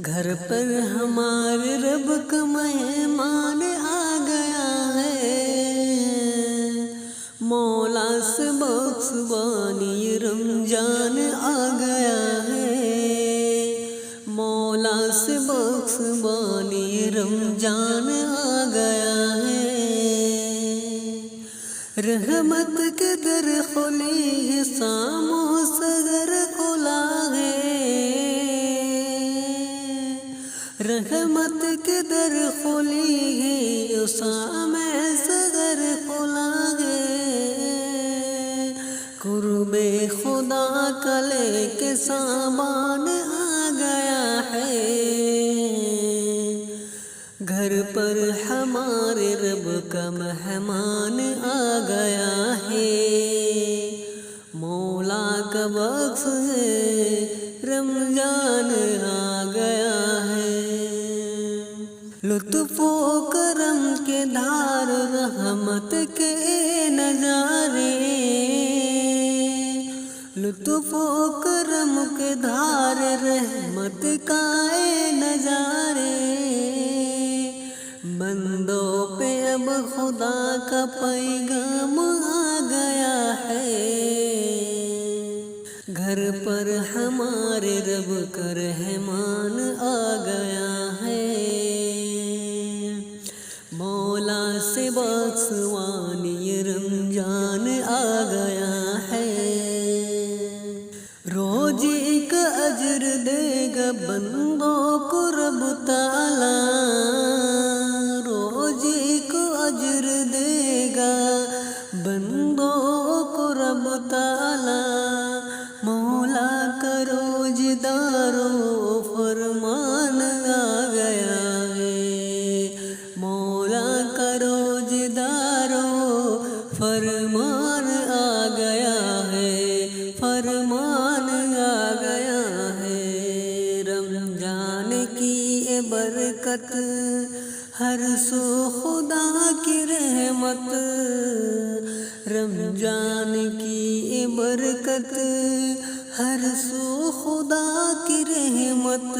گھر پر ہمارے رب کا مہمان آ گیا ہے، مولا سے بخشوانی رمضان آ گیا ہے، مولا سے بخشوانی رمضان آ گیا ہے۔ رحمت کے در کھلی ہے، ساموں صدر کھلا ہے، رحمت کے در کھلی ہے، سامع صدر کھلا ہے۔ قرب خدا کا لے کے سامان آ گیا ہے، گھر پر ہمارے رب کا مہمان آ گیا ہے، مولا کا بخش ہے، رمضان آ گیا ہے۔ لطف و کرم کے دھار رحمت کے نظارے، لطف و کرم کے دھار رحمت کا نظارے، بندوں پہ اب خدا کا پیغام آ گیا ہے، گھر پر ہمارے رب کا رحمان آ گیا ہے، مولا سے بخشوانی رمضان آ گیا ہے۔ روزے کا اجر دے گا بندوں کو رب تعالی، روزے کو اجر دے گا بندوں کو رب تعالی، مولا کا روزدارو فرمان آ گیا ہے، مولا کا روزدارو فرمان آ گیا ہے، فرمان آ گیا ہے۔ رمضان کی اے برکت، ہر سو خدا کی رحمت، رمضان کی اے برکت، ہر سو خدا کی رحمت،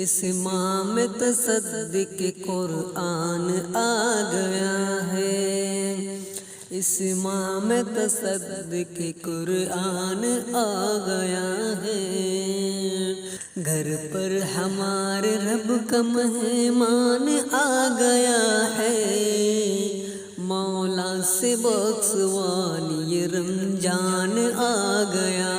اس ماہ میں تصدیق قرآن آ گیا ہے، اس ماہ میں تصدیق قرآن آ گیا ہے، گھر پر ہمارے رب کا مہمان آ گیا ہے، مولا سے بخشوانی رمضان آ گیا